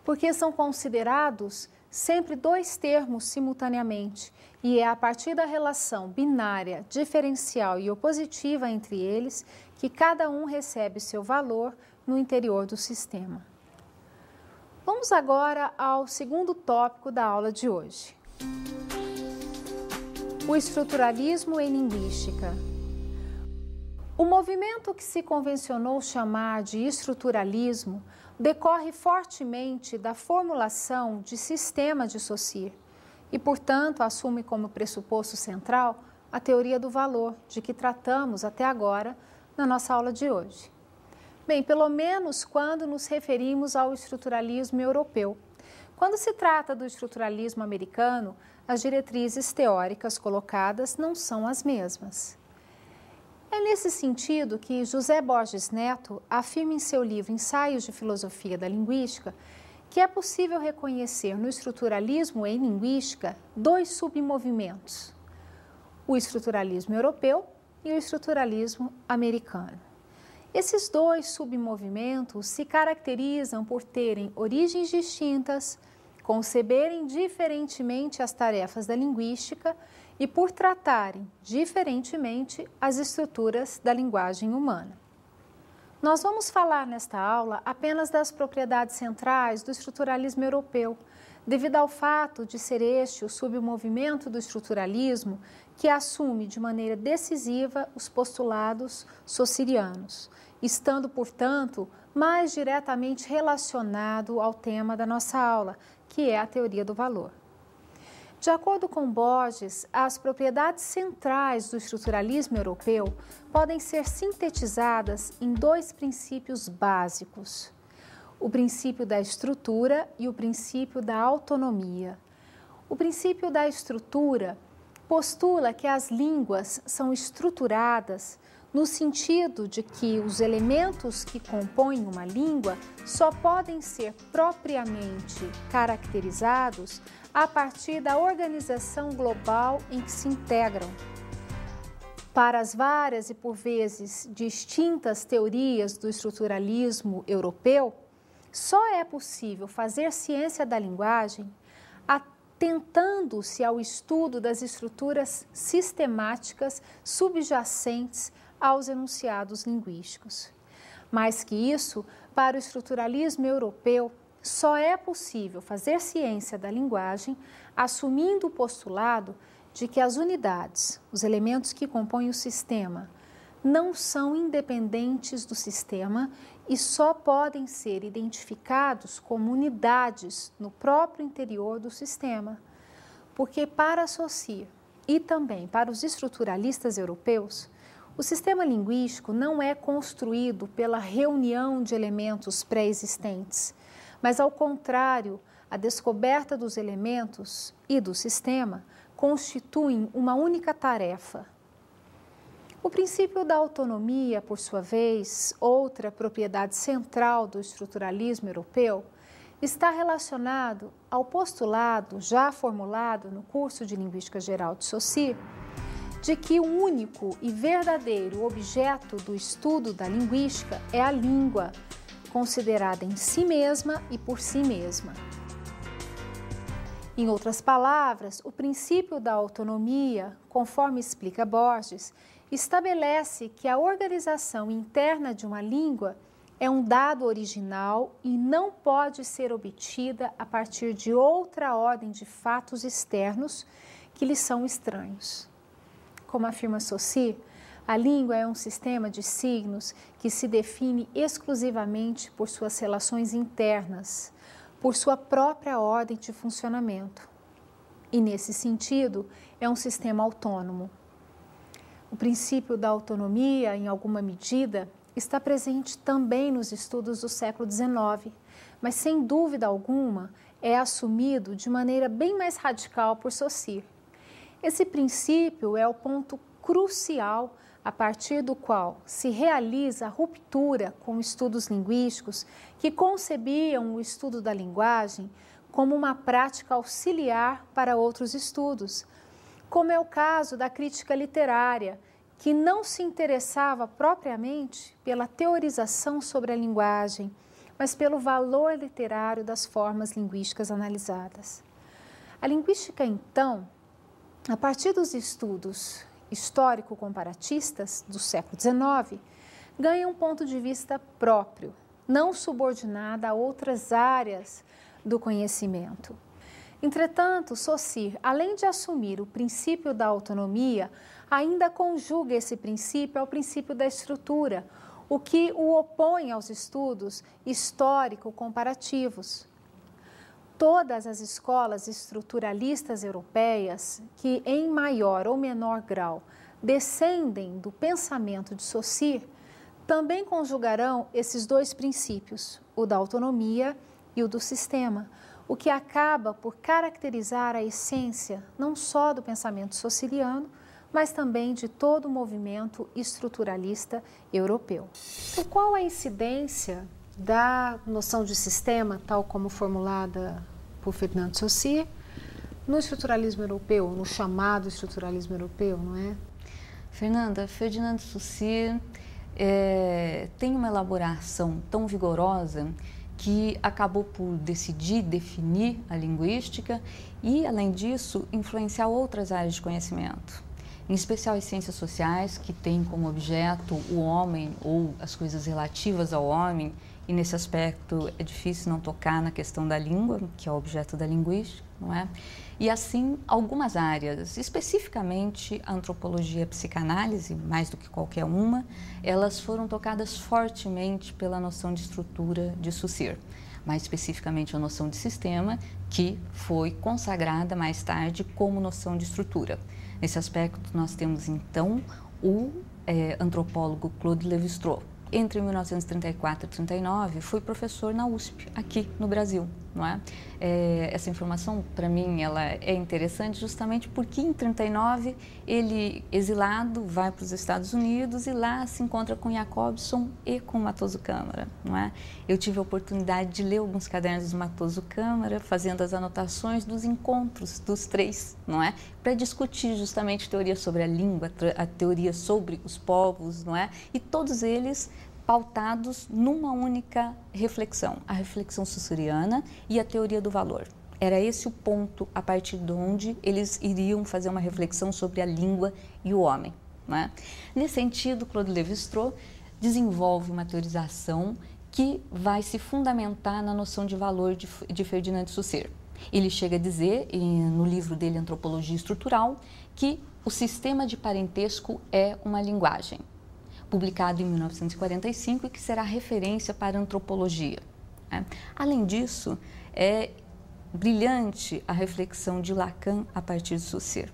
porque são considerados sempre dois termos simultaneamente, e é a partir da relação binária, diferencial e opositiva entre eles que cada um recebe seu valor no interior do sistema. Vamos agora ao segundo tópico da aula de hoje. O estruturalismo em linguística. O movimento que se convencionou chamar de estruturalismo decorre fortemente da formulação de sistema de Saussure e, portanto, assume como pressuposto central a teoria do valor, de que tratamos até agora na nossa aula de hoje. Bem, pelo menos quando nos referimos ao estruturalismo europeu. Quando se trata do estruturalismo americano, as diretrizes teóricas colocadas não são as mesmas. É nesse sentido que José Borges Neto afirma em seu livro Ensaios de Filosofia da Linguística que é possível reconhecer no estruturalismo em linguística dois submovimentos: o estruturalismo europeu e o estruturalismo americano. Esses dois submovimentos se caracterizam por terem origens distintas, conceberem diferentemente as tarefas da linguística e por tratarem diferentemente as estruturas da linguagem humana. Nós vamos falar nesta aula apenas das propriedades centrais do estruturalismo europeu, devido ao fato de ser este o submovimento do estruturalismo que assume de maneira decisiva os postulados saussurianos, estando, portanto, mais diretamente relacionado ao tema da nossa aula, que é a teoria do valor. De acordo com Borges, as propriedades centrais do estruturalismo europeu podem ser sintetizadas em dois princípios básicos: o princípio da estrutura e o princípio da autonomia. O princípio da estrutura postula que as línguas são estruturadas no sentido de que os elementos que compõem uma língua só podem ser propriamente caracterizados a partir da organização global em que se integram. Para as várias e por vezes distintas teorias do estruturalismo europeu, só é possível fazer ciência da linguagem atentando-se ao estudo das estruturas sistemáticas subjacentes aos enunciados linguísticos. Mais que isso, para o estruturalismo europeu, só é possível fazer ciência da linguagem assumindo o postulado de que as unidades, os elementos que compõem o sistema, não são independentes do sistema e só podem ser identificados como unidades no próprio interior do sistema. Porque para Saussure e também para os estruturalistas europeus, o sistema linguístico não é construído pela reunião de elementos pré-existentes, mas, ao contrário, a descoberta dos elementos e do sistema constituem uma única tarefa. O princípio da autonomia, por sua vez, outra propriedade central do estruturalismo europeu, está relacionado ao postulado já formulado no curso de Linguística Geral de Saussure, de que o único e verdadeiro objeto do estudo da linguística é a língua, considerada em si mesma e por si mesma. Em outras palavras, o princípio da autonomia, conforme explica Borges, estabelece que a organização interna de uma língua é um dado original e não pode ser obtida a partir de outra ordem de fatos externos que lhe são estranhos. Como afirma Saussure, a língua é um sistema de signos que se define exclusivamente por suas relações internas, por sua própria ordem de funcionamento. E, nesse sentido, é um sistema autônomo. O princípio da autonomia, em alguma medida, está presente também nos estudos do século XIX, mas, sem dúvida alguma, é assumido de maneira bem mais radical por Saussure. Esse princípio é o ponto crucial a partir do qual se realiza a ruptura com estudos linguísticos que concebiam o estudo da linguagem como uma prática auxiliar para outros estudos, como é o caso da crítica literária, que não se interessava propriamente pela teorização sobre a linguagem, mas pelo valor literário das formas linguísticas analisadas. A linguística, então, a partir dos estudos histórico-comparatistas do século XIX, ganha um ponto de vista próprio, não subordinada a outras áreas do conhecimento. Entretanto, Saussure, além de assumir o princípio da autonomia, ainda conjuga esse princípio ao princípio da estrutura, o que o opõe aos estudos histórico-comparativos. Todas as escolas estruturalistas europeias, que em maior ou menor grau descendem do pensamento de Saussure, também conjugarão esses dois princípios, o da autonomia e o do sistema, o que acaba por caracterizar a essência não só do pensamento saussuriano, mas também de todo o movimento estruturalista europeu. Então, qual a incidência da noção de sistema, tal como formulada por Ferdinand de Saussure, no estruturalismo europeu, no chamado estruturalismo europeu, não é? Fernanda, Ferdinand de Saussure tem uma elaboração tão vigorosa que acabou por decidir definir a linguística e, além disso, influenciar outras áreas de conhecimento, em especial as ciências sociais, que têm como objeto o homem ou as coisas relativas ao homem, e nesse aspecto é difícil não tocar na questão da língua, que é o objeto da linguística, não é? E assim, algumas áreas, especificamente a antropologia e a psicanálise, mais do que qualquer uma, elas foram tocadas fortemente pela noção de estrutura de Saussure, mais especificamente a noção de sistema, que foi consagrada mais tarde como noção de estrutura. Nesse aspecto, nós temos então o antropólogo Claude Lévi-Strauss. Entre 1934 e 1939, foi professor na USP, aqui no Brasil, não é? Essa informação, para mim, ela é interessante justamente porque em 1939, ele, exilado, vai para os Estados Unidos e lá se encontra com Jacobson e com Matoso Câmara, não é? Eu tive a oportunidade de ler alguns cadernos do Matoso Câmara, fazendo as anotações dos encontros dos três, não é? Para discutir justamente teoria sobre a língua, a teoria sobre os povos, não é? E todos eles pautados numa única reflexão, a reflexão saussuriana e a teoria do valor. Era esse o ponto a partir de onde eles iriam fazer uma reflexão sobre a língua e o homem, não é? Nesse sentido, Claude Lévi-Strauss desenvolve uma teorização que vai se fundamentar na noção de valor de Ferdinand de Saussure. Ele chega a dizer, no livro dele Antropologia Estrutural, que o sistema de parentesco é uma linguagem, publicado em 1945 e que será referência para a antropologia. Além disso, é brilhante a reflexão de Lacan a partir de Saussure.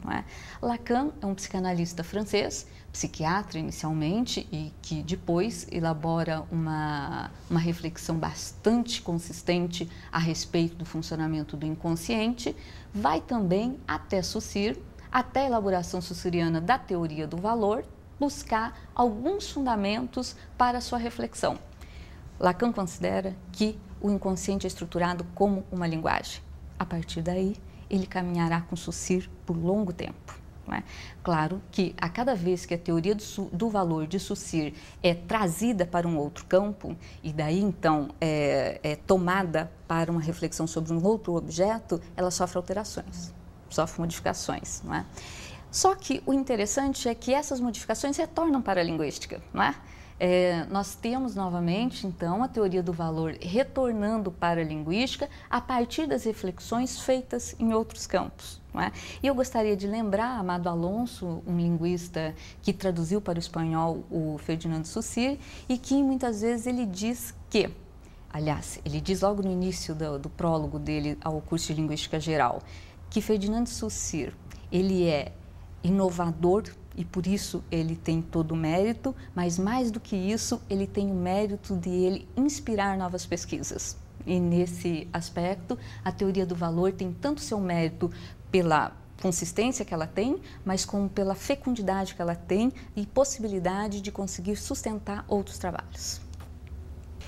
Não é? Lacan é um psicanalista francês, psiquiatra inicialmente, e que depois elabora uma reflexão bastante consistente a respeito do funcionamento do inconsciente, vai também até Saussure, até a elaboração saussuriana da teoria do valor, buscar alguns fundamentos para a sua reflexão. Lacan considera que o inconsciente é estruturado como uma linguagem. A partir daí, ele caminhará com Saussure por longo tempo. Não é? Claro que a cada vez que a teoria do valor de Saussure é trazida para um outro campo, e daí então é tomada para uma reflexão sobre um outro objeto, ela sofre alterações, sofre modificações. Não é? Só que o interessante é que essas modificações retornam para a linguística, não é? Nós temos novamente, então, a teoria do valor retornando para a linguística a partir das reflexões feitas em outros campos, não é? E eu gostaria de lembrar Amado Alonso, um linguista que traduziu para o espanhol o Ferdinand de Saussure e que muitas vezes ele diz que, aliás, ele diz logo no início do prólogo dele ao curso de Linguística Geral, que Ferdinand de Saussure, ele é inovador e por isso ele tem todo o mérito, mas mais do que isso, ele tem o mérito de ele inspirar novas pesquisas. E nesse aspecto, a teoria do valor tem tanto seu mérito pela consistência que ela tem, mas como pela fecundidade que ela tem e possibilidade de conseguir sustentar outros trabalhos.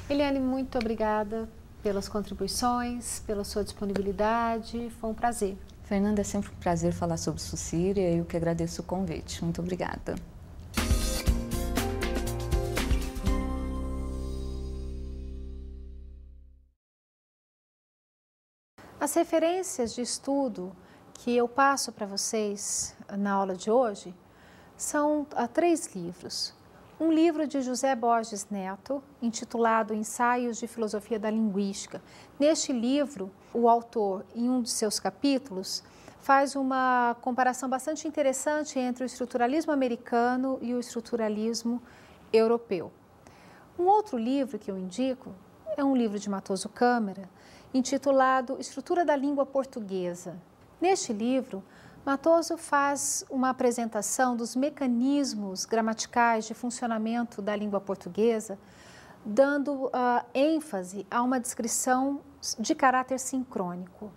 Eliane, muito obrigada pelas contribuições, pela sua disponibilidade, foi um prazer. Fernanda, é sempre um prazer falar sobre Saussure e eu que agradeço o convite. Muito obrigada. As referências de estudo que eu passo para vocês na aula de hoje são 3 livros. Um livro de José Borges Neto, intitulado Ensaios de Filosofia da Linguística. Neste livro, o autor, em um de seus capítulos, faz uma comparação bastante interessante entre o estruturalismo americano e o estruturalismo europeu. Um outro livro que eu indico é um livro de Matoso Câmara, intitulado Estrutura da Língua Portuguesa. Neste livro, Matoso faz uma apresentação dos mecanismos gramaticais de funcionamento da língua portuguesa, dando ênfase a uma descrição de caráter sincrônico.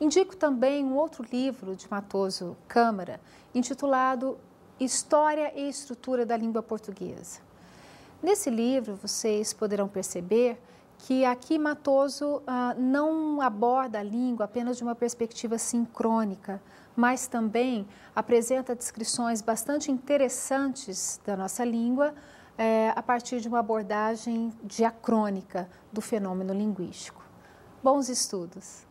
Indico também um outro livro de Matoso Câmara, intitulado História e Estrutura da Língua Portuguesa. Nesse livro, vocês poderão perceber que aqui Matoso não aborda a língua apenas de uma perspectiva sincrônica, mas também apresenta descrições bastante interessantes da nossa língua a partir de uma abordagem diacrônica do fenômeno linguístico. Bons estudos!